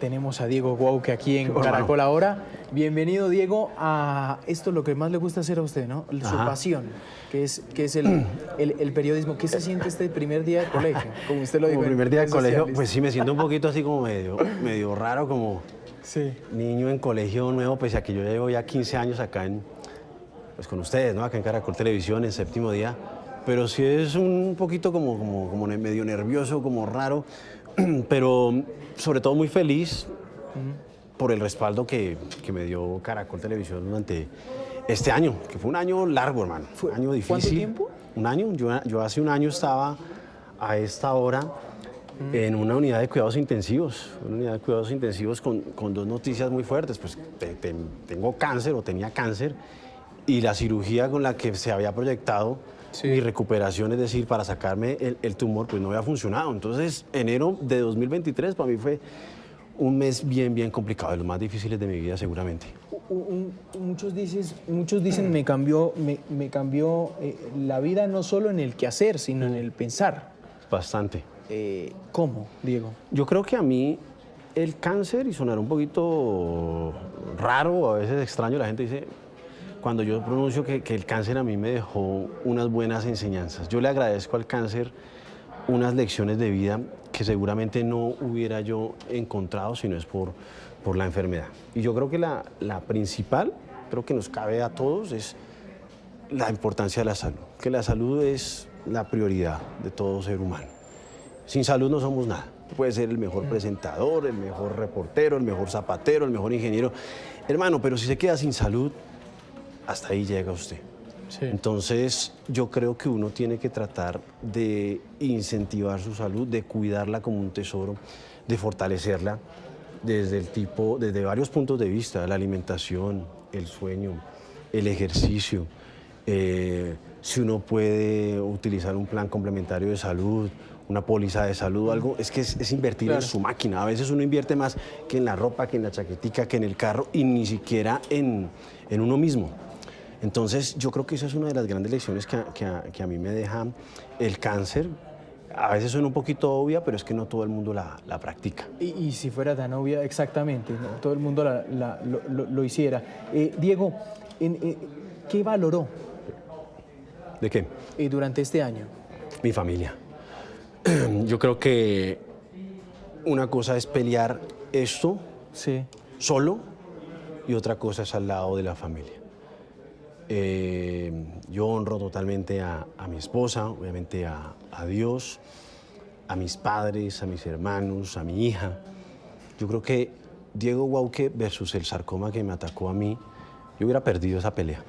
tenemos a Diego Guauque aquí en Caracol ahora. Bienvenido, Diego, a esto lo que más le gusta hacer a usted, ¿no? Su pasión, que es el periodismo. ¿Qué se siente este primer día de colegio? Como usted lo dijo. Como primer día de colegio, pues sí, me siento un poquito así como medio raro, como niño en colegio nuevo, pese a que yo ya llevo ya 15 años acá pues con ustedes, ¿no? Acá en Caracol Televisión, en séptimo día. Pero sí es un poquito como medio nervioso, como raro, pero sobre todo muy feliz por el respaldo que me dio Caracol Televisión durante este año, que fue un año largo, hermano. Un año difícil. ¿Cuánto tiempo? Un año. Yo hace un año estaba a esta hora en una unidad de cuidados intensivos, con dos noticias muy fuertes. Pues tengo cáncer o tenía cáncer y la cirugía con la que se había proyectado mi recuperación, es decir, para sacarme el tumor, pues no había funcionado. Entonces, enero de 2023 para mí fue un mes bien complicado, de los más difíciles de mi vida seguramente. Muchos dicen me cambió la vida no solo en el quehacer, sino en el pensar. Bastante. ¿Cómo, Diego? Yo creo que a mí el cáncer, y sonará un poquito raro, a veces extraño, la gente dice, cuando yo pronuncio que el cáncer a mí me dejó unas buenas enseñanzas. Yo le agradezco al cáncer unas lecciones de vida que seguramente no hubiera yo encontrado si no es por la enfermedad. Y yo creo que la principal, creo que nos cabe a todos, es la importancia de la salud. Que la salud es la prioridad de todo ser humano. Sin salud no somos nada. Puede ser el mejor presentador, el mejor reportero, el mejor zapatero, el mejor ingeniero. Hermano, pero si se queda sin salud, hasta ahí llega usted. Sí. Entonces, yo creo que uno tiene que tratar de incentivar su salud, de cuidarla como un tesoro, de fortalecerla desde varios puntos de vista: la alimentación, el sueño, el ejercicio. Si uno puede utilizar un plan complementario de salud, una póliza de salud o algo, es que es invertir en su máquina. A veces uno invierte más que en la ropa, que en la chaquetica, que en el carro y ni siquiera en uno mismo. Entonces, yo creo que esa es una de las grandes lecciones que a mí me deja el cáncer. A veces suena un poquito obvia, pero es que no todo el mundo la practica. Y si fuera tan obvia, exactamente, ¿no? Todo el mundo lo hiciera. Diego, ¿qué valoró? ¿De qué? Durante este año. Mi familia. Yo creo que una cosa es pelear esto solo y otra cosa es al lado de la familia. Yo honro totalmente a mi esposa, obviamente a Dios, a mis padres, a mis hermanos, a mi hija. Yo creo que Diego Guauque versus el sarcoma que me atacó a mí, yo hubiera perdido esa pelea.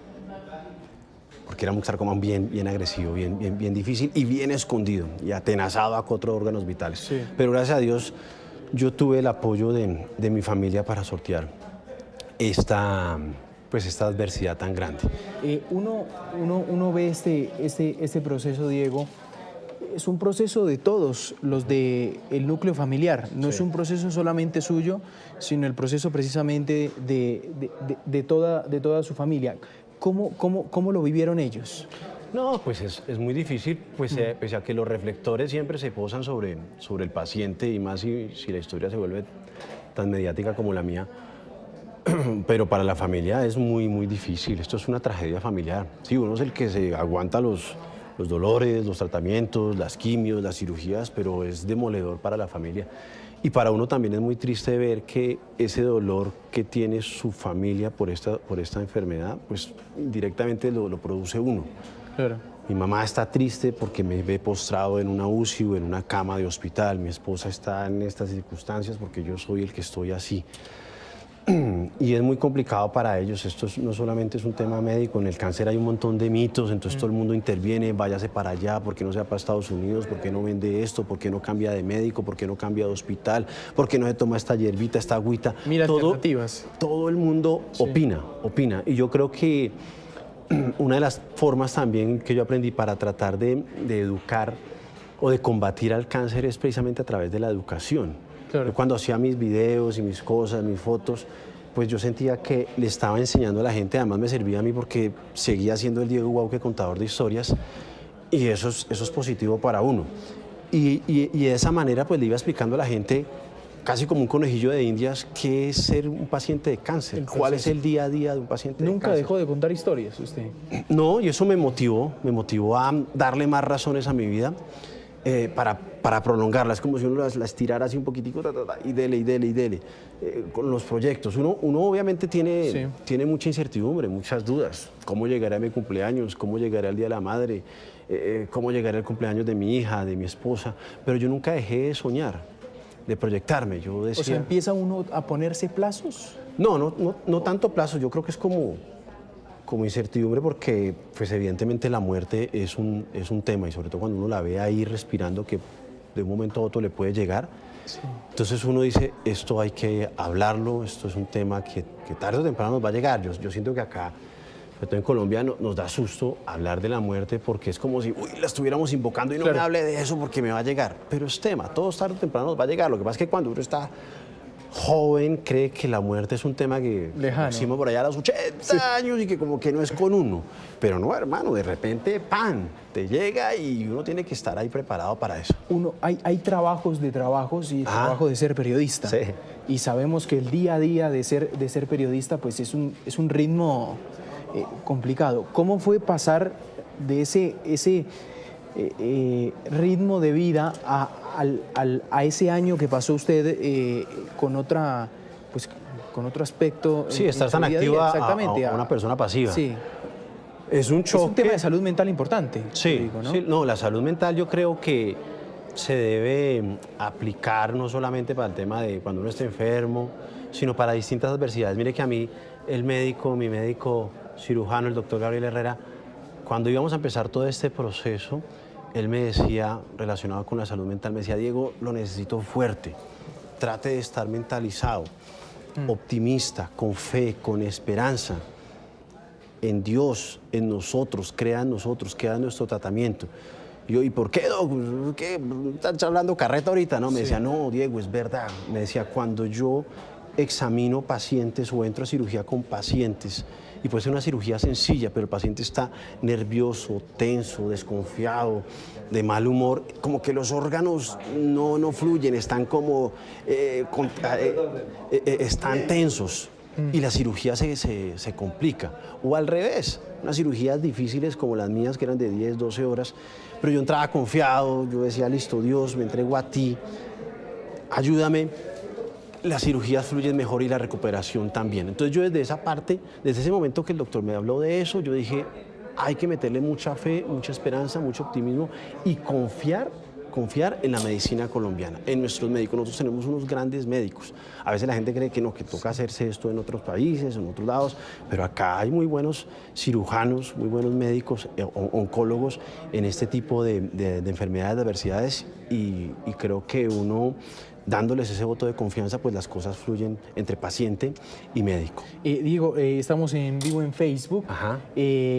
Porque era un sarcoma bien agresivo, bien difícil y bien escondido y atenazado a 4 órganos vitales. Sí. Pero gracias a Dios yo tuve el apoyo de mi familia para sortear esta adversidad tan grande. Uno ve este proceso, Diego, es un proceso de todos los del núcleo familiar, no es un proceso solamente suyo, sino el proceso precisamente de toda su familia. ¿Cómo lo vivieron ellos? No, pues es muy difícil, pues pese a que los reflectores siempre se posan sobre el paciente, y más si la historia se vuelve tan mediática como la mía. Pero para la familia es muy difícil. Esto es una tragedia familiar. Sí, uno es el que se aguanta los dolores, los tratamientos, las quimios, las cirugías, pero es demoledor para la familia. Y para uno también es muy triste ver que ese dolor que tiene su familia por esta enfermedad, pues directamente lo produce uno. Claro. Mi mamá está triste porque me ve postrado en una UCI o en una cama de hospital. Mi esposa está en estas circunstancias porque yo soy el que estoy así. Y es muy complicado para ellos. Esto no solamente es un tema médico, en el cáncer hay un montón de mitos, entonces todo el mundo interviene, váyase para allá, ¿por qué no se va para Estados Unidos? ¿Por qué no vende esto? ¿Por qué no cambia de médico? ¿Por qué no cambia de hospital? ¿Por qué no se toma esta hierbita, esta agüita? Mira, alternativas. Todo el mundo opina. Y yo creo que una de las formas también que yo aprendí para tratar de educar o de combatir al cáncer es precisamente a través de la educación. Claro. Yo cuando hacía mis videos y mis cosas, mis fotos, pues yo sentía que le estaba enseñando a la gente, además me servía a mí porque seguía siendo el Diego Guauque contador de historias, y eso es positivo para uno. Y de esa manera pues le iba explicando a la gente casi como un conejillo de indias, ¿qué es ser un paciente de cáncer? ¿Cuál es el día a día de un paciente de ¿Nunca cáncer? dejó de contar historias usted? No, y eso me motivó a darle más razones a mi vida para prolongarla. Es como si uno la estirara así un poquitico y dele, y dele, y dele. Con los proyectos, uno obviamente tiene mucha incertidumbre, muchas dudas. ¿Cómo llegaré a mi cumpleaños? ¿Cómo llegaré al Día de la Madre? ¿Cómo llegaré al cumpleaños de mi hija, de mi esposa? Pero yo nunca dejé de soñar, de proyectarme. Yo decía, O sea, ¿empieza uno a ponerse plazos? no tanto plazo, yo creo que es como incertidumbre porque pues evidentemente la muerte es un tema y sobre todo cuando uno la ve ahí respirando que de un momento a otro le puede llegar. Sí. Entonces uno dice, esto hay que hablarlo, esto es un tema que tarde o temprano nos va a llegar. Yo siento que acá, sobre todo en Colombia, nos da susto hablar de la muerte porque es como si la estuviéramos invocando y no me hable de eso porque me va a llegar. Pero es tema, todos tarde o temprano nos va a llegar. Lo que pasa es que cuando uno está joven cree que la muerte es un tema que decimos por allá a los 80 años y que como que no es con uno. Pero no, hermano, de repente, ¡pam!, te llega y uno tiene que estar ahí preparado para eso. Hay trabajos de trabajos y trabajo de ser periodista. Sí. Y sabemos que el día a día de ser periodista pues es un ritmo complicado. ¿Cómo fue pasar de ese ritmo de vida a ese año que pasó usted con otra, pues, con otro aspecto? Sí, estar tan activa a una persona pasiva. Sí. Es un choque. Es un tema de salud mental importante. Sí, digo, ¿no? sí, no, la salud mental yo creo que se debe aplicar no solamente para el tema de cuando uno está enfermo, sino para distintas adversidades. Mire que a mí, mi médico cirujano, el doctor Gabriel Herrera, cuando íbamos a empezar todo este proceso, él me decía, relacionado con la salud mental, me decía, Diego, lo necesito fuerte, trate de estar mentalizado, optimista, con fe, con esperanza, en Dios, en nosotros, crea en nosotros, queda en nuestro tratamiento. Y yo, ¿y por qué, Doc? ¿Qué? ¿Estás hablando carreta ahorita? No, me decía, no, Diego, es verdad. Me decía, cuando yo examino pacientes o entro a cirugía con pacientes, y puede ser una cirugía sencilla, pero el paciente está nervioso, tenso, desconfiado, de mal humor, como que los órganos no fluyen, están como, están tensos. Y la cirugía se complica. O al revés, unas cirugías difíciles como las mías, que eran de 10, 12 horas, pero yo entraba confiado, yo decía, listo, Dios, me entrego a ti, ayúdame. Las cirugías fluyen mejor y la recuperación también. Entonces yo desde esa parte, desde ese momento que el doctor me habló de eso, yo dije, hay que meterle mucha fe, mucha esperanza, mucho optimismo y confiar en la medicina colombiana, en nuestros médicos. Nosotros tenemos unos grandes médicos. A veces la gente cree que no, que toca hacerse esto en otros países, en otros lados, pero acá hay muy buenos cirujanos, muy buenos médicos, oncólogos en este tipo de enfermedades, de adversidades y creo que uno, dándoles ese voto de confianza, pues las cosas fluyen entre paciente y médico. Diego, estamos en vivo en Facebook.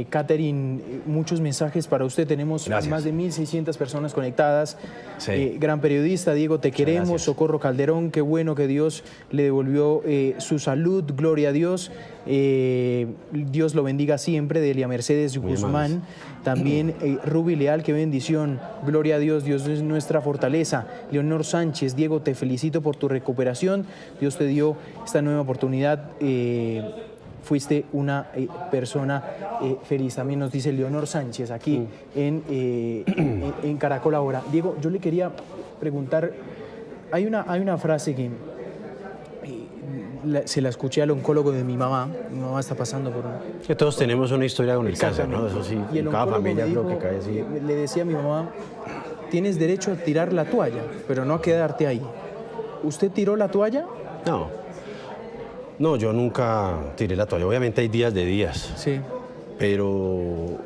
Catherine, muchos mensajes para usted. Tenemos más de 1.600 personas conectadas. Sí. Gran periodista, Diego, te queremos. Gracias. Socorro Calderón, qué bueno que Dios le devolvió su salud. Gloria a Dios. Dios lo bendiga siempre. Delia Mercedes Guzmán. También Ruby Leal, qué bendición. Gloria a Dios, Dios es nuestra fortaleza. Leonor Sánchez, Diego, te felicito por tu recuperación. Dios te dio esta nueva oportunidad. Fuiste una persona feliz. También nos dice Leonor Sánchez aquí en Caracol Ahora. Diego, yo le quería preguntar, hay una frase que se la escuché al oncólogo de mi mamá. Mi mamá está pasando por que todos tenemos una historia con el cáncer, ¿no? Eso sí, y el cada familia dijo, creo que cae así. Le decía a mi mamá, tienes derecho a tirar la toalla, pero no a quedarte ahí. ¿Usted tiró la toalla? No, yo nunca tiré la toalla. Obviamente hay días de días. Sí. Pero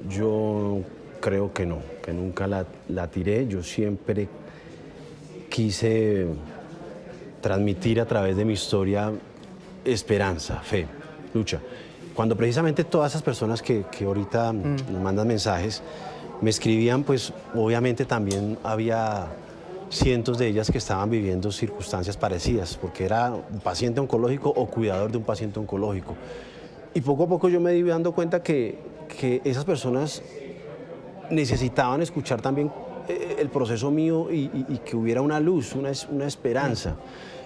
yo creo que no, que nunca la tiré. Yo siempre quise transmitir a través de mi historia esperanza, fe, lucha. Cuando precisamente todas esas personas que ahorita nos mandan mensajes, me escribían, pues obviamente también había cientos de ellas que estaban viviendo circunstancias parecidas, porque era un paciente oncológico o cuidador de un paciente oncológico. Y poco a poco yo me iba dando cuenta que esas personas necesitaban escuchar también el proceso mío y que hubiera una luz, una esperanza.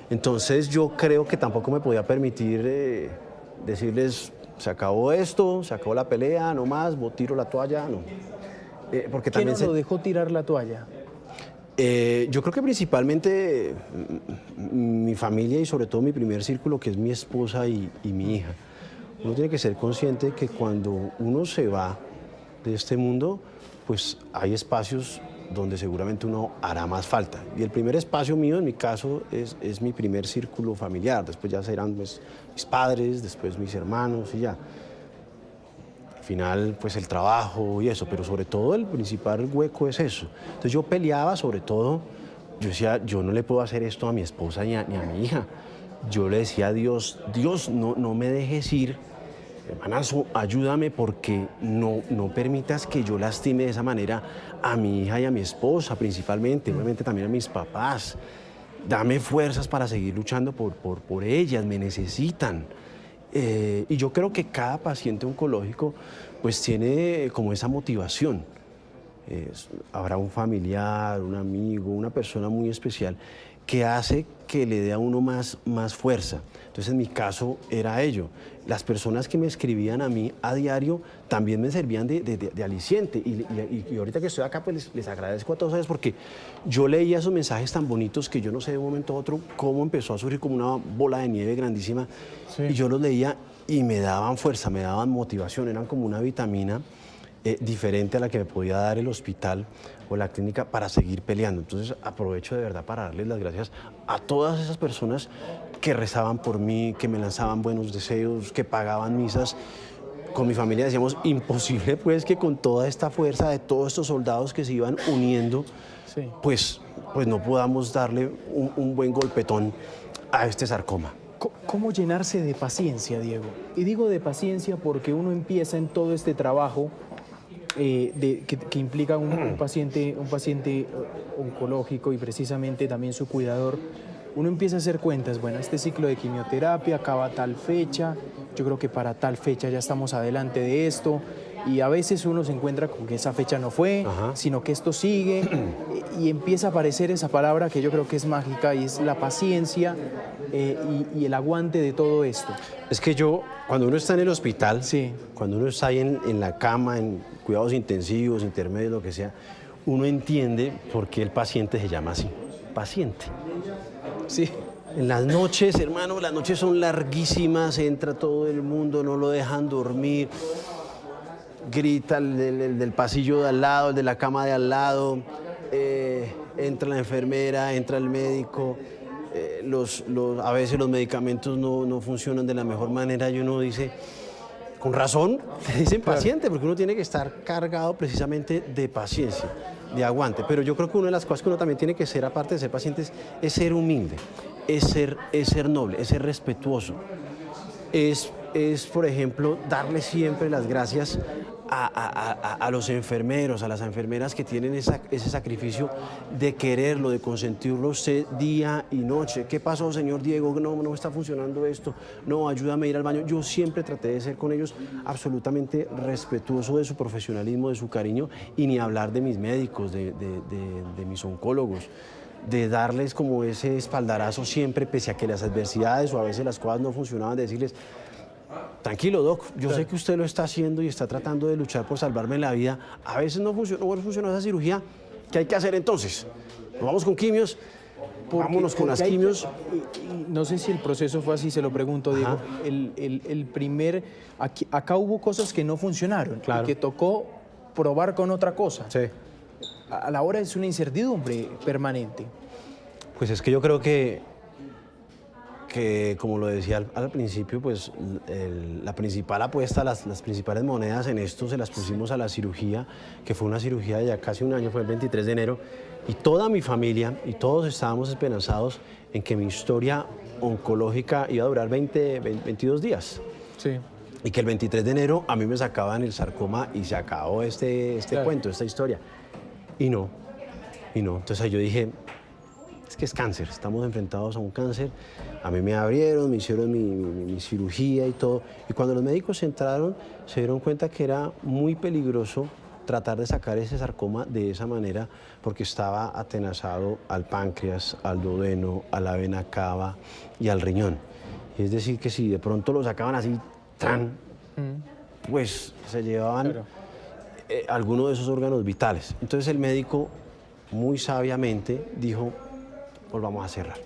Entonces yo creo que tampoco me podía permitir decirles, se acabó esto, se acabó la pelea, no más, tiro la toalla, no. Porque ¿Quién también no lo dejó tirar la toalla? yo creo que principalmente mi familia y sobre todo mi primer círculo, que es mi esposa y mi hija. Uno tiene que ser consciente que cuando uno se va de este mundo, pues hay espacios donde seguramente uno hará más falta. Y el primer espacio mío, en mi caso, es mi primer círculo familiar. Después ya serán pues, mis padres, después mis hermanos y ya. Al final, pues el trabajo y eso, pero sobre todo el principal hueco es eso. Entonces yo peleaba sobre todo, yo decía, yo no le puedo hacer esto a mi esposa ni a mi hija. Yo le decía a Dios, Dios, no me dejes ir, hermanazo, ayúdame porque no permitas que yo lastime de esa manera a mi hija y a mi esposa principalmente, obviamente también a mis papás. Dame fuerzas para seguir luchando por ellas, me necesitan. Y yo creo que cada paciente oncológico pues tiene como esa motivación. Habrá un familiar, un amigo, una persona muy especial que hace que le dé a uno más fuerza. Entonces, en mi caso era ello. Las personas que me escribían a mí a diario también me servían de aliciente. Y ahorita que estoy acá, pues les agradezco a todos ustedes porque yo leía esos mensajes tan bonitos que yo no sé de un momento a otro cómo empezó a surgir como una bola de nieve grandísima. Sí. Y yo los leía y me daban fuerza, me daban motivación, eran como una vitamina diferente a la que me podía dar el hospital o la clínica para seguir peleando. Entonces aprovecho de verdad para darles las gracias a todas esas personas que rezaban por mí, que me lanzaban buenos deseos, que pagaban misas. Con mi familia decíamos, imposible pues que con toda esta fuerza de todos estos soldados que se iban uniendo, sí, pues no podamos darle un buen golpetón a este sarcoma. ¿Cómo llenarse de paciencia, Diego? Y digo de paciencia porque uno empieza en todo este trabajo que implica un paciente oncológico y precisamente también su cuidador. Uno empieza a hacer cuentas, bueno, este ciclo de quimioterapia acaba a tal fecha, yo creo que para tal fecha ya estamos adelante de esto, y a veces uno se encuentra con que esa fecha no fue, sino que esto sigue, y empieza a aparecer esa palabra que yo creo que es mágica, y es la paciencia y el aguante de todo esto. Es que cuando uno está en el hospital, sí, cuando uno está ahí en la cama, en cuidados intensivos, intermedios, lo que sea, uno entiende por qué el paciente se llama así, paciente. Sí. En las noches, hermano, las noches son larguísimas, entra todo el mundo, no lo dejan dormir, grita el del pasillo de al lado, el de la cama de al lado, entra la enfermera, entra el médico, a veces los medicamentos no funcionan de la mejor manera y uno dice, con razón, le dicen paciente, porque uno tiene que estar cargado precisamente de paciencia, de aguante. Pero yo creo que una de las cosas que uno también tiene que ser, aparte de ser paciente, es ser humilde, es ser noble, es ser respetuoso. Es, por ejemplo, darle siempre las gracias a los enfermeros, a las enfermeras que tienen ese sacrificio de quererlo, de consentirlo usted día y noche. ¿Qué pasó, señor Diego? No está funcionando esto. No, ayúdame a ir al baño. Yo siempre traté de ser con ellos absolutamente respetuoso de su profesionalismo, de su cariño, y ni hablar de mis médicos, de mis oncólogos, de darles como ese espaldarazo siempre, pese a que las adversidades o a veces las cosas no funcionaban, de decirles, tranquilo, doc, yo sé que usted lo está haciendo y está tratando de luchar por salvarme la vida. A veces no funcionó esa cirugía. ¿Qué hay que hacer entonces? ¿Nos vamos con quimios? Vámonos con las quimios. No sé si el proceso fue así, se lo pregunto, Diego. Acá hubo cosas que no funcionaron, claro, y que tocó probar con otra cosa. Sí. A la hora es una incertidumbre permanente. Pues es que yo creo que como lo decía al principio, pues la principal apuesta, las principales monedas en esto se las pusimos a la cirugía, que fue una cirugía de ya casi un año, fue el 23 de enero, y toda mi familia y todos estábamos esperanzados en que mi historia oncológica iba a durar 22 días. Sí. Y que el 23 de enero a mí me sacaban el sarcoma y se acabó este claro, cuento, esta historia. Y no. Entonces yo dije, es que es cáncer, estamos enfrentados a un cáncer. A mí me abrieron, me hicieron mi cirugía y todo. Y cuando los médicos entraron, se dieron cuenta que era muy peligroso tratar de sacar ese sarcoma de esa manera porque estaba atenazado al páncreas, al duodeno, a la vena cava y al riñón. Es decir, que si de pronto lo sacaban así, ¡tran!, pues se llevaban algunos de esos órganos vitales. Entonces el médico muy sabiamente dijo, pues vamos a cerrar.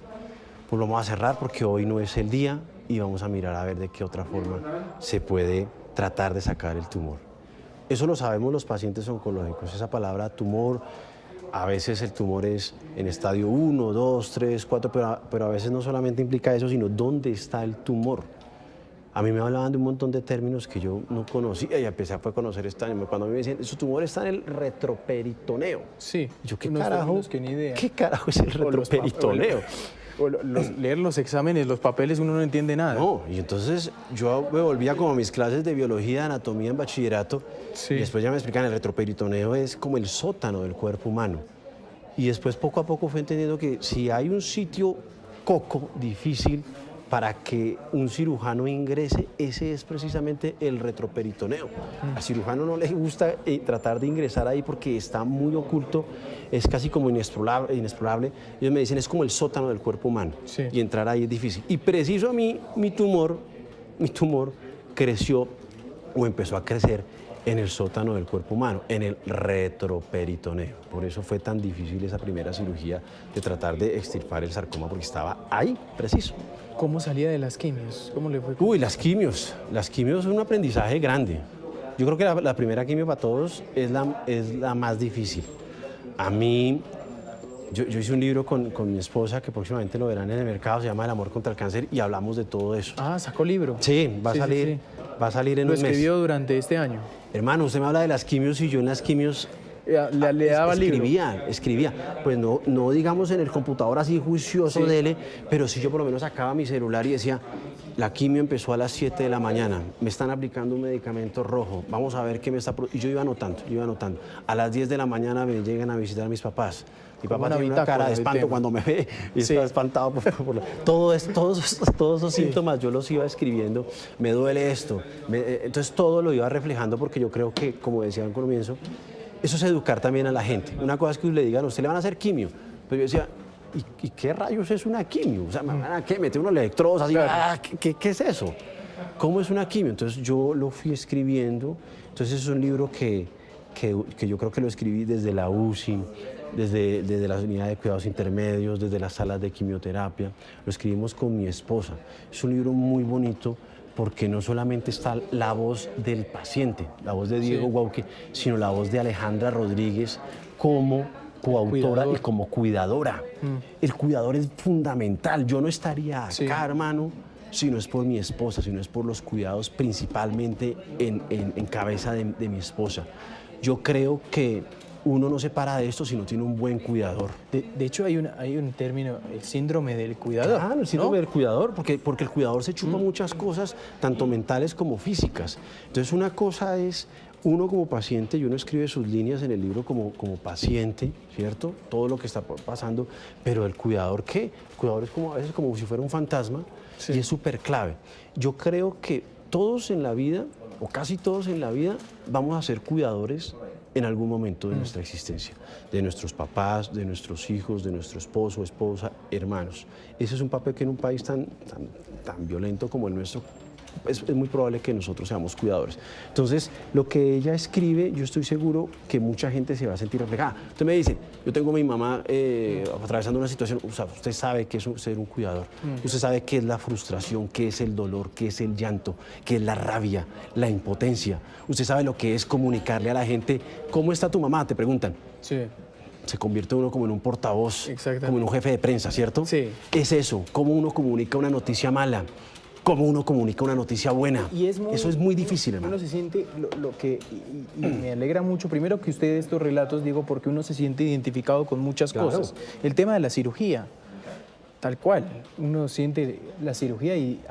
Pues vamos a cerrar porque hoy no es el día y vamos a mirar a ver de qué otra forma se puede tratar de sacar el tumor. Eso lo sabemos los pacientes oncológicos, esa palabra tumor, a veces el tumor es en estadio 1, 2, 3, 4, pero a veces no solamente implica eso, sino dónde está el tumor. A mí me hablaban de un montón de términos que yo no conocía y empecé a conocer este año. Cuando a mí me decían, su tumor está en el retroperitoneo. Sí. Yo, ¿qué carajo? Que ni idea. ¿Qué carajo es el retroperitoneo? Leer los exámenes, los papeles, uno no entiende nada. No, y entonces yo me volvía como a mis clases de biología, anatomía en bachillerato, y después ya me explican, el retroperitoneo es como el sótano del cuerpo humano. Y después poco a poco fui entendiendo que si hay un sitio coco difícil para que un cirujano ingrese, ese es precisamente el retroperitoneo. Al cirujano no le gusta tratar de ingresar ahí porque está muy oculto, es casi como inexplorable. Ellos me dicen, es como el sótano del cuerpo humano, y entrar ahí es difícil. Y preciso a mí, mi tumor creció o empezó a crecer en el sótano del cuerpo humano, en el retroperitoneo. Por eso fue tan difícil esa primera cirugía de tratar de extirpar el sarcoma, porque estaba ahí, preciso. ¿Cómo salía de las quimios? ¿Cómo le fue? Uy, las quimios es un aprendizaje grande. Yo creo que la primera quimio para todos es la más difícil. A mí, yo hice un libro con mi esposa que próximamente lo verán en el mercado, se llama El amor contra el cáncer, y hablamos de todo eso. Ah, sacó libro. Sí, va a salir en un mes. ¿Lo escribió durante este año? Hermano, usted me habla de las quimios y yo en las quimios le daba escribía. Pues no digamos en el computador así juicioso dele, pero sí yo por lo menos sacaba mi celular y decía, la quimio empezó a las 7 de la mañana, me están aplicando un medicamento rojo, vamos a ver qué me está... Y yo iba anotando. A las 10 de la mañana me llegan a visitar mis papás. Mi papá tiene una cara de espanto cuando me ve y está espantado todos esos síntomas yo los iba escribiendo. Me duele esto. Entonces todo lo iba reflejando porque yo creo que, como decía al comienzo, eso es educar también a la gente. Una cosa es que le digan, a usted le van a hacer quimio. Pero yo decía, ¿y qué rayos es una quimio? O sea, ¿me van a qué? ¿Meter unos electrodos así? ¿Qué es eso? ¿Cómo es una quimio? Entonces yo lo fui escribiendo. Entonces es un libro que yo creo que lo escribí desde la UCI, desde la unidad de cuidados intermedios, desde las salas de quimioterapia. Lo escribimos con mi esposa. Es un libro muy bonito porque no solamente está la voz del paciente, la voz de Diego Guauque, sino la voz de Alejandra Rodríguez como coautora y como cuidadora. El cuidador es fundamental. Yo no estaría acá, hermano, si no es por mi esposa, si no es por los cuidados principalmente en cabeza de mi esposa. Yo creo que uno no se para de esto si no tiene un buen cuidador. De hecho, hay un término, el síndrome del cuidador. Claro, el síndrome del cuidador, porque el cuidador se chupa muchas cosas, tanto mentales como físicas. Entonces, una cosa es uno como paciente, y uno escribe sus líneas en el libro como paciente, ¿cierto? Todo lo que está pasando, pero el cuidador, ¿qué? El cuidador es a veces como si fuera un fantasma, y es súper clave. Yo creo que todos en la vida, o casi todos en la vida, vamos a ser cuidadores en algún momento de nuestra existencia, de nuestros papás, de nuestros hijos, de nuestro esposo, esposa, hermanos. Ese es un papel que en un país tan violento como el nuestro es muy probable que nosotros seamos cuidadores. Entonces, lo que ella escribe, yo estoy seguro que mucha gente se va a sentir reflejada. Usted me dice, yo tengo a mi mamá atravesando una situación, o sea, usted sabe qué es ser un cuidador, usted sabe qué es la frustración, qué es el dolor, qué es el llanto, qué es la rabia, la impotencia. Usted sabe lo que es comunicarle a la gente, ¿cómo está tu mamá?, te preguntan. Sí. Se convierte uno como en un portavoz, como en un jefe de prensa, ¿cierto? Sí. Es eso, cómo uno comunica una noticia mala, cómo uno comunica una noticia buena. Eso es muy difícil, hermano. Uno se siente lo que... Y me alegra mucho, primero que usted estos relatos, digo, porque uno se siente identificado con muchas cosas. El tema de la cirugía, tal cual. Uno siente la cirugía y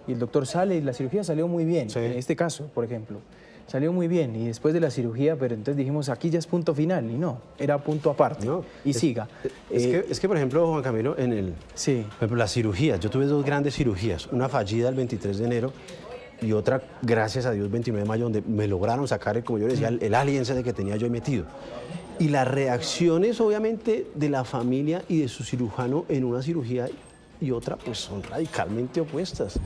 el doctor sale y la cirugía salió muy bien. En este caso, por ejemplo. Salió muy bien y después de la cirugía, pero entonces dijimos, aquí ya es punto final, y no, era punto aparte, siga. Es que, por ejemplo, Juan Camilo, por ejemplo, las cirugías, yo tuve 2 grandes cirugías, una fallida el 23 de enero y otra, gracias a Dios, 29 de mayo, donde me lograron sacar, como yo decía, el alien ese que tenía yo ahí metido. Y las reacciones, obviamente, de la familia y de su cirujano en una cirugía y otra, pues son radicalmente opuestas.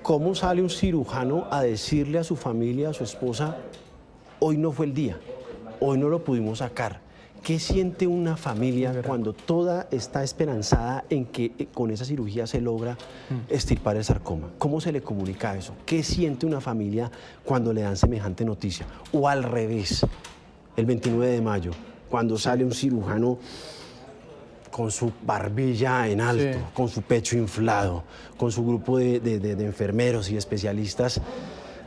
¿Cómo sale un cirujano a decirle a su familia, a su esposa, hoy no fue el día, hoy no lo pudimos sacar? ¿Qué siente una familia cuando toda está esperanzada en que con esa cirugía se logra extirpar el sarcoma? ¿Cómo se le comunica eso? ¿Qué siente una familia cuando le dan semejante noticia? O al revés, el 29 de mayo, cuando sale un cirujano con su barbilla en alto, sí, con su pecho inflado, con su grupo de enfermeros y especialistas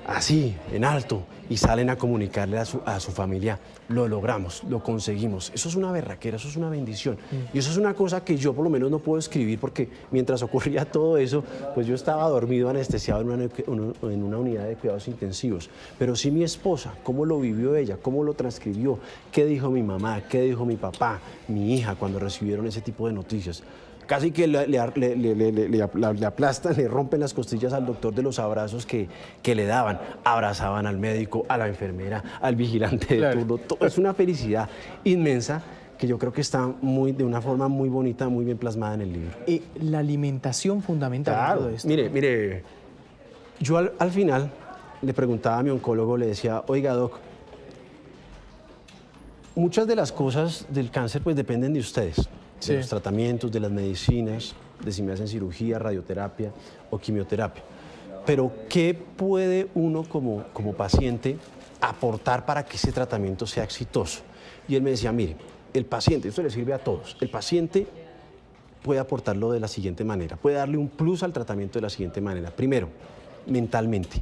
así, en alto, y salen a comunicarle a su familia, lo logramos, lo conseguimos. Eso es una berraquera, eso es una bendición. Y eso es una cosa que yo por lo menos no puedo escribir porque mientras ocurría todo eso, pues yo estaba dormido, anestesiado en una unidad de cuidados intensivos. Pero sí mi esposa, cómo lo vivió ella, cómo lo transcribió, qué dijo mi mamá, qué dijo mi papá, mi hija cuando recibieron ese tipo de noticias. Casi que le aplastan, le rompen las costillas al doctor de los abrazos que le daban. Abrazaban al médico, a la enfermera, al vigilante de turno. Es una felicidad inmensa que yo creo que está de una forma muy bonita, muy bien plasmada en el libro. La alimentación fundamental en todo esto. Mire, yo al final le preguntaba a mi oncólogo, le decía, oiga, doc, muchas de las cosas del cáncer pues dependen de ustedes. De los tratamientos, de las medicinas, de si me hacen cirugía, radioterapia o quimioterapia. Pero, ¿qué puede uno como paciente aportar para que ese tratamiento sea exitoso? Y él me decía, mire, el paciente, esto le sirve a todos, el paciente puede aportarlo de la siguiente manera, puede darle un plus al tratamiento de la siguiente manera. Primero, mentalmente,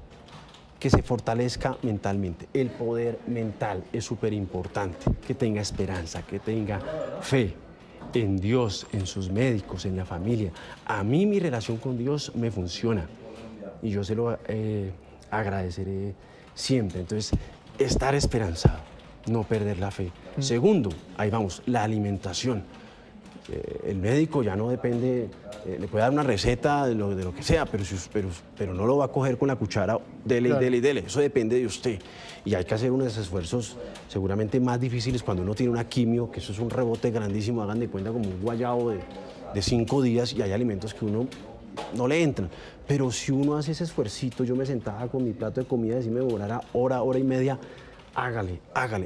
que se fortalezca mentalmente. El poder mental es súper importante, que tenga esperanza, que tenga fe en Dios, en sus médicos, en la familia. A mí mi relación con Dios me funciona y yo se lo agradeceré siempre. Entonces, estar esperanzado, no perder la fe. Segundo, ahí vamos, la alimentación. El médico ya no depende, le puede dar una receta de lo que sea, pero no lo va a coger con la cuchara, dele y dele y dele. Eso depende de usted. Y hay que hacer unos esfuerzos seguramente más difíciles cuando uno tiene una quimio, que eso es un rebote grandísimo, hagan de cuenta como un guayabo de 5 días y hay alimentos que uno no le entran. Pero si uno hace ese esfuercito, yo me sentaba con mi plato de comida y si me demorara hora y media, hágale,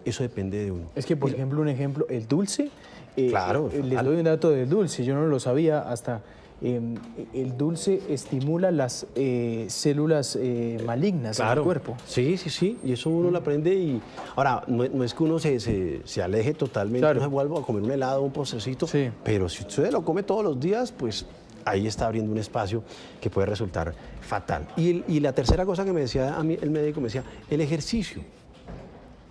eso depende de uno. Es que, por ejemplo, el dulce. Claro. Les doy un dato del dulce, yo no lo sabía hasta... el dulce estimula las células malignas en el cuerpo. Sí, y eso uno lo aprende y... Ahora, no es que uno se aleje totalmente, no se vuelva a comer un helado, un postrecito, pero si usted lo come todos los días, pues ahí está abriendo un espacio que puede resultar fatal. Y la tercera cosa que me decía a mí el médico, me decía, el ejercicio.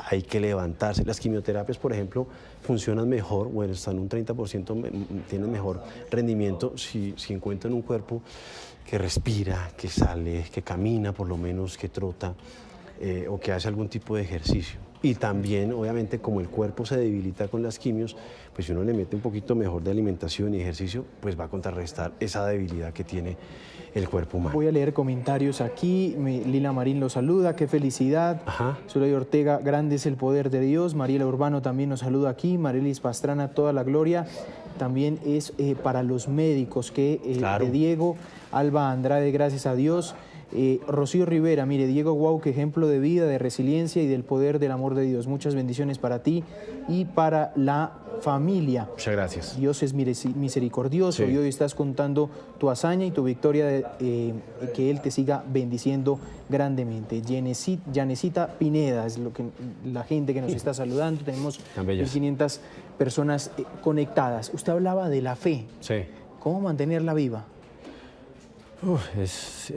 Hay que levantarse. Las quimioterapias, por ejemplo, funcionan mejor, bueno, están un 30%, tienen mejor rendimiento si encuentran un cuerpo que respira, que sale, que camina por lo menos, que trota o que hace algún tipo de ejercicio. Y también, obviamente, como el cuerpo se debilita con las quimios, pues si uno le mete un poquito mejor de alimentación y ejercicio, pues va a contrarrestar esa debilidad que tiene el cuerpo humano. Voy a leer comentarios aquí. Lila Marín lo saluda, qué felicidad. Zulay Ortega, grande es el poder de Dios. Mariela Urbano también nos saluda aquí. Marelis Pastrana, toda la gloria. También es para los médicos de Diego. Alba Andrade, gracias a Dios. Rocío Rivera, mire, Diego, wow, qué ejemplo de vida, de resiliencia y del poder del amor de Dios. Muchas bendiciones para ti y para la familia. Muchas gracias. Dios es misericordioso y hoy estás contando tu hazaña y tu victoria, que Él te siga bendiciendo grandemente. Yanesita Pineda es la gente que nos está saludando. Tenemos 1.500 personas conectadas. Usted hablaba de la fe. Sí. ¿Cómo mantenerla viva? Es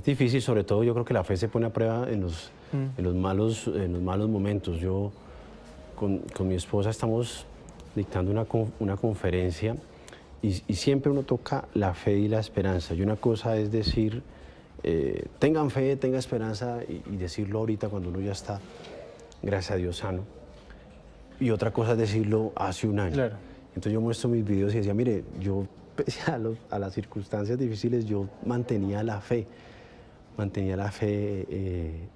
difícil, sobre todo yo creo que la fe se pone a prueba en los malos momentos. Yo con mi esposa estamos dictando una conferencia y siempre uno toca la fe y la esperanza. Y una cosa es decir, tengan fe, tengan esperanza y decirlo ahorita cuando uno ya está, gracias a Dios, sano. Y otra cosa es decirlo hace un año. Claro. Entonces yo muestro mis videos y decía, mire, yo pese a las circunstancias difíciles, yo mantenía la fe, mantenía la fe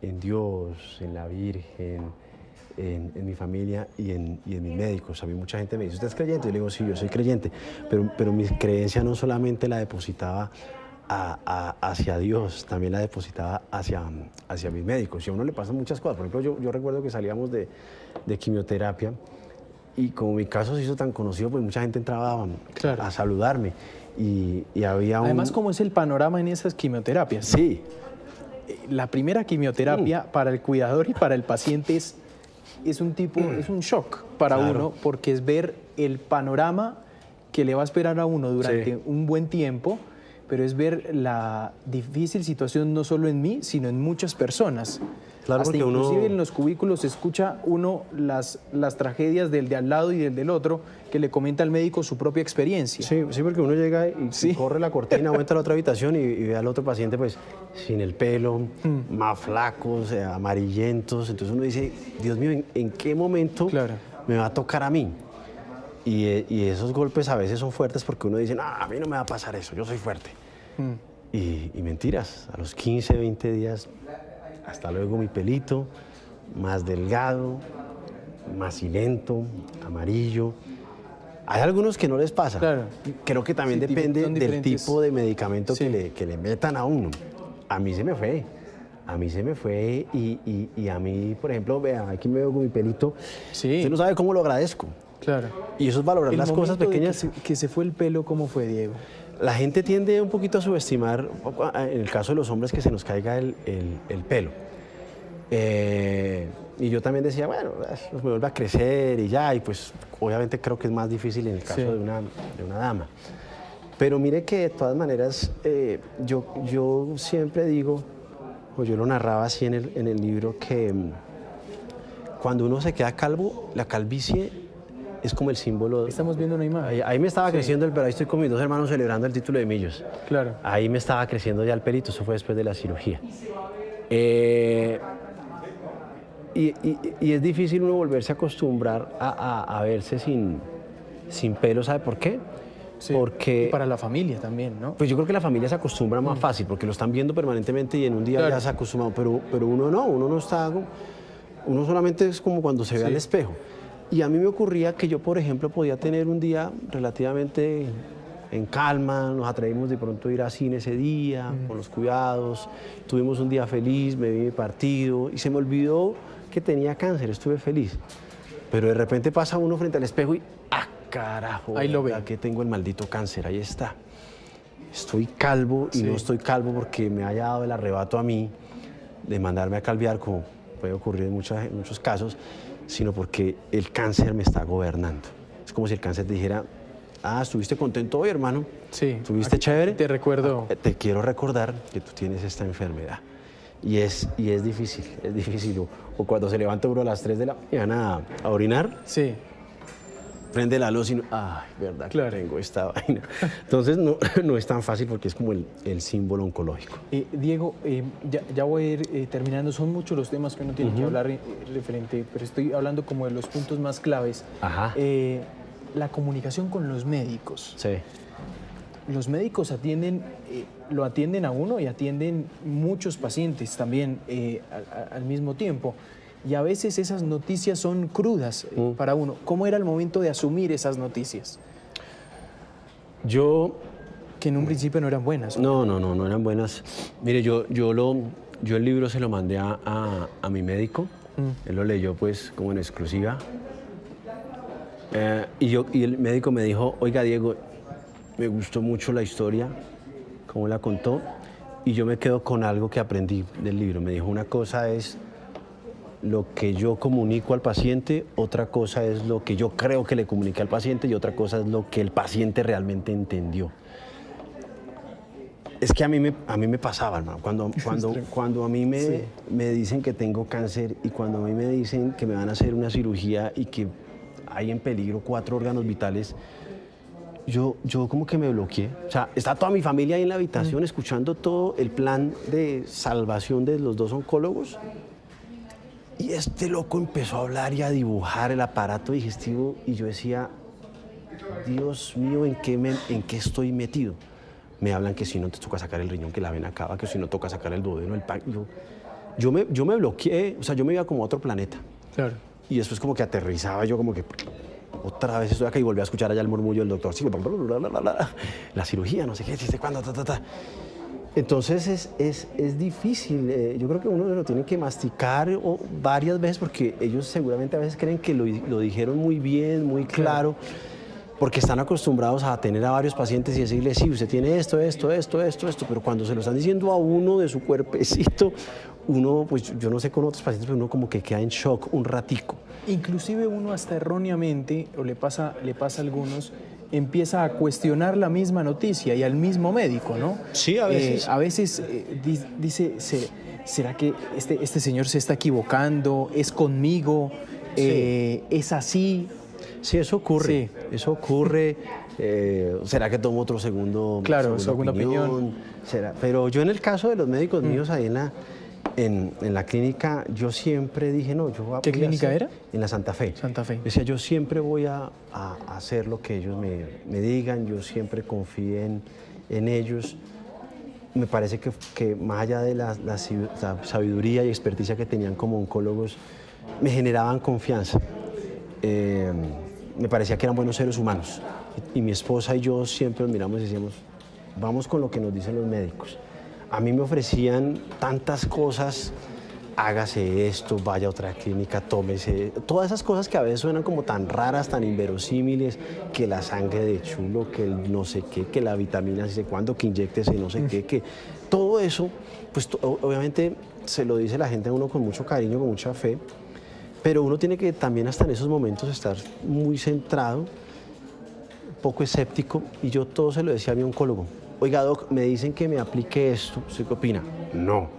en Dios, en la Virgen, en mi familia y en mis médicos. A mí mucha gente me dice, ¿usted es creyente? Yo le digo, sí, yo soy creyente, pero mi creencia no solamente la depositaba hacia Dios, también la depositaba hacia mis médicos. Y a uno le pasan muchas cosas. Por ejemplo, yo recuerdo que salíamos de quimioterapia y como mi caso se hizo tan conocido, pues mucha gente entraba Claro. a saludarme y había Además, ¿cómo es el panorama en esas quimioterapias? Sí. La primera quimioterapia para el cuidador y para el paciente es un shock para Claro. uno, porque es ver el panorama que le va a esperar a uno durante Sí. un buen tiempo, pero es ver la difícil situación no solo en mí, sino en muchas personas. Claro, Hasta porque uno- inclusive en los cubículos escucha uno las tragedias del de al lado y del otro, que le comenta al médico su propia experiencia. Sí, sí, porque uno llega y Sí. corre la cortina, entra a la otra habitación y ve al otro paciente pues sin el pelo, más flacos, amarillentos. Entonces uno dice, Dios mío, ¿en qué momento Claro. me va a tocar a mí? Y esos golpes a veces son fuertes porque uno dice, no, a mí no me va a pasar eso, yo soy fuerte. Y mentiras, a los 15, 20 días, hasta luego mi pelito, más delgado, más silento, amarillo. Hay algunos que no les pasa. Claro. Creo que también Sí, depende son del diferentes. tipo de medicamento Sí. que le metan a uno. A mí se me fue. A mí se me fue y a mí, por ejemplo, vea, aquí me veo con mi pelito. Sí. Usted no sabe cómo lo agradezco. Claro. Y eso es valorar El las cosas momento de pequeñas. que se fue el pelo, ¿cómo fue, Diego? La gente tiende un poquito a subestimar, en el caso de los hombres, que se nos caiga el pelo. Y yo también decía, bueno, me vuelve a crecer y ya, y pues obviamente creo que es más difícil en el caso Sí. de una dama. Pero mire que de todas maneras, yo siempre digo, o yo lo narraba así en el libro, que cuando uno se queda calvo, la calvicie es como el símbolo. Estamos viendo una imagen. Ahí me estaba Sí. creciendo el pelo, ahí estoy con mis dos hermanos celebrando el título de Millos. Claro. Ahí me estaba creciendo ya el pelito, eso fue después de la cirugía. Y es difícil uno volverse a acostumbrar a verse sin pelo, ¿sabe por qué? Sí. Porque Y para la familia también, ¿no? pues yo creo que la familia se acostumbra más fácil, porque lo están viendo permanentemente y en un día Claro. ya se ha acostumbrado, pero uno no está, uno solamente es como cuando se ve Sí. al espejo. Y a mí me ocurría que yo, por ejemplo, podía tener un día relativamente en calma, nos atrevimos de pronto a ir a cine ese día, con los cuidados, tuvimos un día feliz, me vi mi partido y se me olvidó que tenía cáncer, estuve feliz. Pero de repente pasa uno frente al espejo y ¡ah, carajo! Ahí lo ve. ¿Verdad que tengo el maldito cáncer? Ahí está. Estoy calvo y Sí. no estoy calvo porque me haya dado el arrebato a mí de mandarme a calviar, como puede ocurrir en muchos casos, sino porque el cáncer me está gobernando. Es como si el cáncer dijera, ¿estuviste contento hoy, hermano? Sí. ¿Estuviste Aquí chévere? te recuerdo. Te quiero recordar que tú tienes esta enfermedad. Y es difícil, es difícil. O cuando se levanta uno a las 3 de la mañana a orinar, Sí. prende la luz y no, ay, verdad Claro. que tengo esta vaina. Entonces no es tan fácil porque es como el símbolo oncológico. Diego, ya voy a ir terminando. Son muchos los temas que uno tiene que hablar referente, pero estoy hablando como de los puntos más claves. Ajá. La comunicación con los médicos. Sí. Los médicos lo atienden a uno y atienden muchos pacientes también al mismo tiempo. Y a veces esas noticias son crudas para uno. ¿Cómo era el momento de asumir esas noticias? Yo Que en un principio no eran buenas. No eran buenas. Mire, yo el libro se lo mandé a mi médico. Él lo leyó pues como en exclusiva. Y el médico me dijo, oiga Diego, me gustó mucho la historia, cómo la contó, y yo me quedo con algo que aprendí del libro. Me dijo, una cosa es lo que yo comunico al paciente, otra cosa es lo que yo creo que le comuniqué al paciente y otra cosa es lo que el paciente realmente entendió. Es que a mí me pasaba, hermano, cuando a mí me dicen que tengo cáncer y cuando a mí me dicen que me van a hacer una cirugía y que hay en peligro 4 órganos vitales, yo como que me bloqueé. O sea, está toda mi familia ahí en la habitación escuchando todo el plan de salvación de los 2 oncólogos y este loco empezó a hablar y a dibujar el aparato digestivo y yo decía, Dios mío, ¿en qué estoy metido? me hablan que si no te toca sacar el riñón, que la vena cava, que si no toca sacar el duodeno, el pack. Yo me bloqueé, o sea, yo me iba como a otro planeta. Claro. Y después como que aterrizaba, yo como que otra vez estoy acá y volví a escuchar allá el murmullo del doctor. Sí, la cirugía, no sé qué, ¿desde cuándo? Entonces es difícil, yo creo que uno lo tiene que masticar varias veces porque ellos seguramente a veces creen que lo dijeron muy bien, muy claro, porque están acostumbrados a tener a varios pacientes y decirles, sí, usted tiene esto, pero cuando se lo están diciendo a uno de su cuerpecito, uno, pues yo no sé con otros pacientes, pero uno como que queda en shock un ratico. Inclusive uno hasta erróneamente, o le pasa a algunos, empieza a cuestionar la misma noticia y al mismo médico, ¿no? Sí, a veces. A veces dice, ¿será que este señor se está equivocando? ¿Es conmigo? Sí. ¿Es así? Sí, eso ocurre. Sí. Eso ocurre. ¿Será que tomo otro segunda opinión? ¿Será? Pero yo en el caso de los médicos míos ahí en la clínica, yo siempre dije, no, yo voy a... ¿Qué clínica era? En la Santa Fe. Santa Fe. Decía, yo siempre voy a hacer lo que ellos me digan, yo siempre confío en ellos. Me parece que más allá de la sabiduría y experticia que tenían como oncólogos, me generaban confianza. Me parecía que eran buenos seres humanos. Y mi esposa y yo siempre nos miramos y decíamos, vamos con lo que nos dicen los médicos. A mí me ofrecían tantas cosas, hágase esto, vaya a otra clínica, tómese, todas esas cosas que a veces suenan como tan raras, tan inverosímiles, que la sangre de chulo, que el no sé qué, que la vitamina no sé cuándo, que inyéctese no sé qué, que todo eso, pues obviamente se lo dice la gente a uno con mucho cariño, con mucha fe, pero uno tiene que también hasta en esos momentos estar muy centrado, poco escéptico, y yo todo se lo decía a mi oncólogo. Oiga, doc, me dicen que me aplique esto, ¿usted qué opina? No.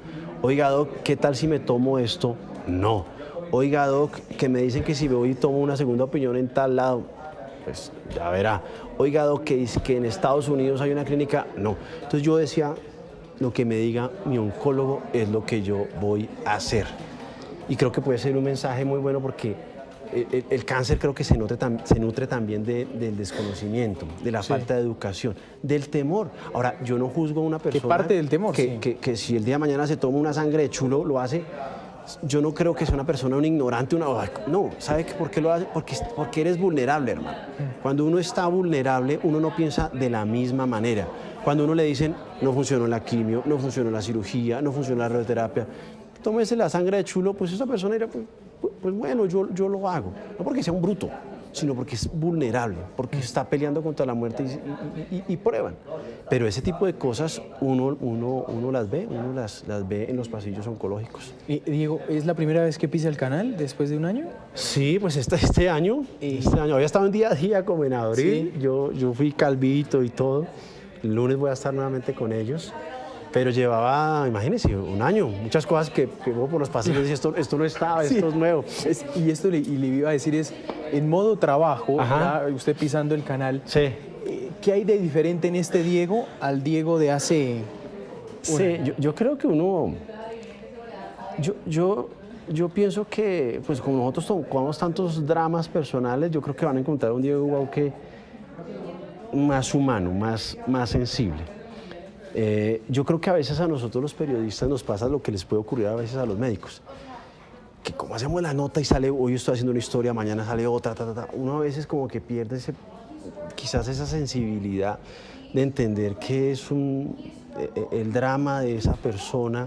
Oiga, doc, ¿qué tal si me tomo esto? No. Oiga, doc, que me dicen que si voy y tomo una segunda opinión en tal lado, pues ya verá. Oiga, doc, que en Estados Unidos hay una clínica, no. Entonces yo decía, lo que me diga mi oncólogo es lo que yo voy a hacer. Y creo que puede ser un mensaje muy bueno porque el cáncer creo que se nutre también del desconocimiento, de la falta de educación, del temor. Ahora, yo no juzgo a una persona... ¿Qué parte del temor? Que si el día de mañana se toma una sangre de chulo, lo hace... Yo no creo que sea una persona, un ignorante, no, ¿sabe por qué lo hace? Porque eres vulnerable, hermano. Cuando uno está vulnerable, uno no piensa de la misma manera. Cuando uno le dicen, no funcionó la quimio, no funcionó la cirugía, no funcionó la radioterapia, tómese la sangre de chulo, pues esa persona dirá, pues bueno, yo lo hago. No porque sea un bruto, sino porque es vulnerable, porque está peleando contra la muerte y prueban. Pero ese tipo de cosas uno las ve, las ve en los pasillos oncológicos. Diego, ¿es la primera vez que pisa el canal después de un año? Sí, pues este año había estado en día a día como en abril, sí. Yo fui calvito y todo. El lunes voy a estar nuevamente con ellos. Pero llevaba, imagínense, un año, muchas cosas que por los pasillos y esto no estaba, esto es nuevo. Y esto le iba a decir es, en modo trabajo, usted pisando el canal, sí. ¿Qué hay de diferente en este Diego al Diego de hace un año? Yo creo que uno, yo pienso que, pues como nosotros tocamos tantos dramas personales, yo creo que van a encontrar un Diego Guauque más humano, más sensible. Yo creo que a veces a nosotros los periodistas nos pasa lo que les puede ocurrir a veces a los médicos, que como hacemos la nota y sale, hoy estoy haciendo una historia, mañana sale otra, uno a veces como que pierde quizás esa sensibilidad de entender que es el drama de esa persona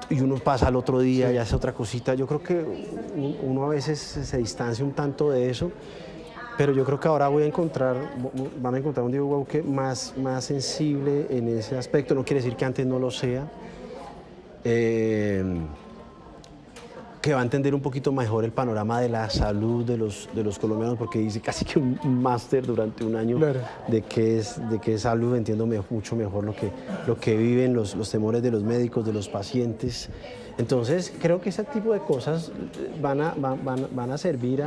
y uno pasa al otro día y hace otra cosita. Yo creo que uno a veces se distancia un tanto de eso. Pero yo creo que ahora van a encontrar un Diego Guauque más sensible en ese aspecto. No quiere decir que antes no lo sea. Que va a entender un poquito mejor el panorama de la salud de los colombianos, porque hice casi que un máster durante un año de qué es salud. Entiendo mucho mejor lo que viven, los temores de los médicos, de los pacientes. Entonces, creo que ese tipo de cosas van a servir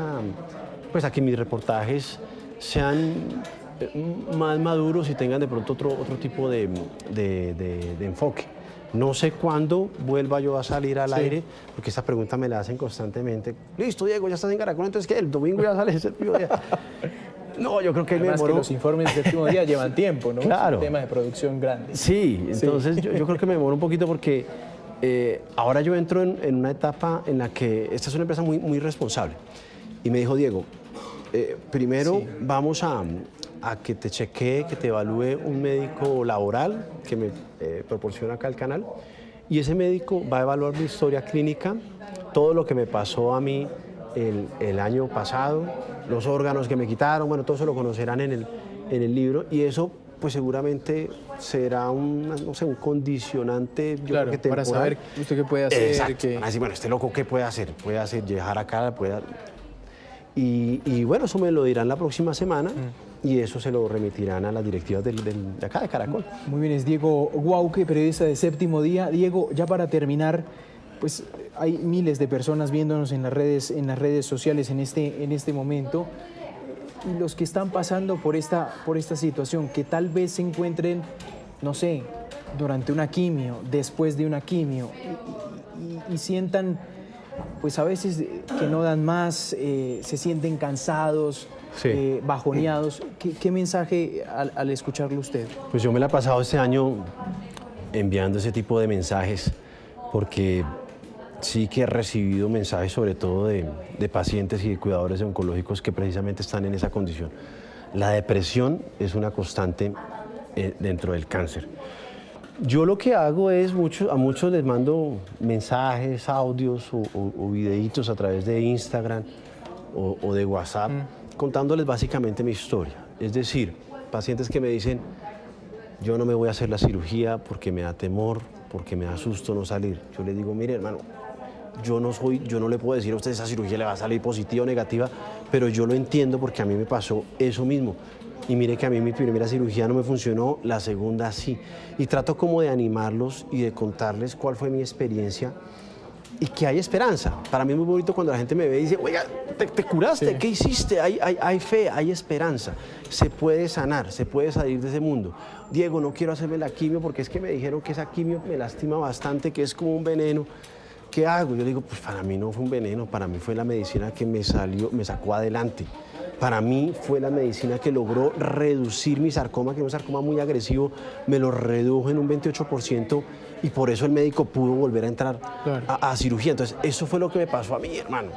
pues a que mis reportajes sean más maduros y tengan de pronto otro tipo de enfoque. No sé cuándo vuelva yo a salir al aire, porque esta pregunta me la hacen constantemente. Listo, Diego, ya estás en Caracol, entonces ¿qué? El domingo ya sales, es el primer día. No, yo creo que Además me que demoró. los informes del séptimo día llevan tiempo, ¿no? Claro. Es un tema de producción grande. Sí, entonces yo creo que me demoro un poquito porque ahora yo entro en una etapa en la que esta es una empresa muy responsable. Y me dijo, Diego, primero vamos a que te chequee, que te evalúe un médico laboral que me proporciona acá el canal. Y ese médico va a evaluar mi historia clínica, todo lo que me pasó a mí el año pasado, los órganos que me quitaron, bueno, todo eso lo conocerán en el libro y eso pues seguramente será no sé, un condicionante, yo Claro, creo que temporal. para saber usted qué puede hacer. Exacto, van a decir, bueno, este loco, ¿qué puede hacer? Puede hacer, viajar acá, Y bueno, eso me lo dirán la próxima semana y eso se lo remitirán a las directivas de acá, de Caracol. Muy bien, es Diego Guauque, periodista de Séptimo Día. Diego, ya para terminar, pues hay miles de personas viéndonos en las redes sociales en este momento. Y los que están pasando por esta situación, que tal vez se encuentren, no sé, durante una quimio, después de una quimio, y sientan, pues a veces que no dan más, se sienten cansados, Sí. bajoneados. ¿Qué mensaje al escucharlo usted? Pues yo me la he pasado este año enviando ese tipo de mensajes porque sí que he recibido mensajes sobre todo de pacientes y de cuidadores oncológicos que precisamente están en esa condición. La depresión es una constante dentro del cáncer. Yo lo que hago es, a muchos les mando mensajes, audios o videitos a través de Instagram o de WhatsApp, contándoles básicamente mi historia. Es decir, pacientes que me dicen, yo no me voy a hacer la cirugía porque me da temor, porque me da susto no salir. Yo les digo, mire hermano, yo no le puedo decir a usted esa cirugía le va a salir positiva o negativa, pero yo lo entiendo porque a mí me pasó eso mismo. Y mire que a mí mi primera cirugía no me funcionó, la segunda sí. Y trato como de animarlos y de contarles cuál fue mi experiencia y que hay esperanza. Para mí es muy bonito cuando la gente me ve y dice, oiga, te curaste, sí. ¿Qué hiciste? Hay fe, hay esperanza. Se puede sanar, se puede salir de ese mundo. Diego, no quiero hacerme la quimio porque es que me dijeron que esa quimio me lastima bastante, que es como un veneno. ¿Qué hago? Yo digo, pues para mí no fue un veneno, para mí fue la medicina que me sacó adelante. Para mí fue la medicina que logró reducir mi sarcoma, que era un sarcoma muy agresivo, me lo redujo en un 28% y por eso el médico pudo volver a entrar a cirugía. Entonces, eso fue lo que me pasó a mí, hermano.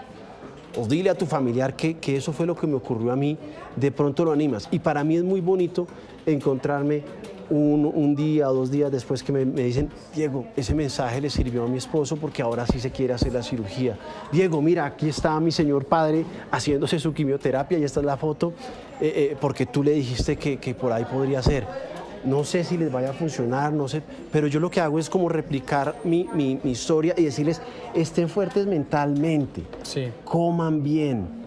O dile a tu familiar que eso fue lo que me ocurrió a mí, de pronto lo animas. Y para mí es muy bonito encontrarme un día o 2 días después que me dicen, Diego, ese mensaje le sirvió a mi esposo porque ahora sí se quiere hacer la cirugía. Diego, mira, aquí está mi señor padre haciéndose su quimioterapia y esta es la foto, porque tú le dijiste que por ahí podría ser. No sé si les vaya a funcionar, no sé, pero yo lo que hago es como replicar mi historia y decirles, estén fuertes mentalmente, coman bien,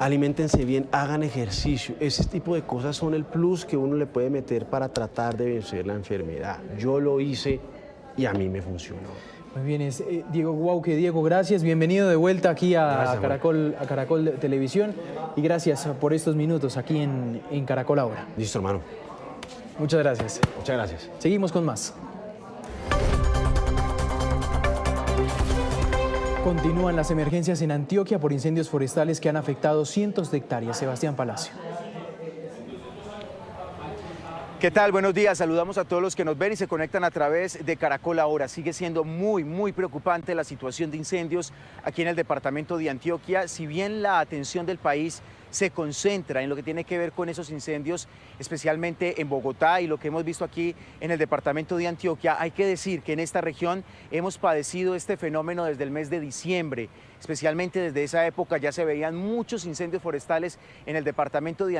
aliméntense bien, hagan ejercicio. Ese tipo de cosas son el plus que uno le puede meter para tratar de vencer la enfermedad. Yo lo hice y a mí me funcionó. Muy bien, es Diego Guauque. Diego, gracias. Bienvenido de vuelta aquí a Caracol Televisión y gracias por estos minutos aquí en Caracol Ahora. Listo, hermano. Muchas gracias. Muchas gracias. Seguimos con más. Continúan las emergencias en Antioquia por incendios forestales que han afectado cientos de hectáreas. Sebastián Palacio. ¿Qué tal? Buenos días. Saludamos a todos los que nos ven y se conectan a través de Caracol Ahora. Sigue siendo muy preocupante la situación de incendios aquí en el departamento de Antioquia. Si bien la atención del país se concentra en lo que tiene que ver con esos incendios, especialmente en Bogotá y lo que hemos visto aquí en el departamento de Antioquia, hay que decir que en esta región hemos padecido este fenómeno desde el mes de diciembre. Especialmente desde esa época ya se veían muchos incendios forestales en el departamento de Antioquia.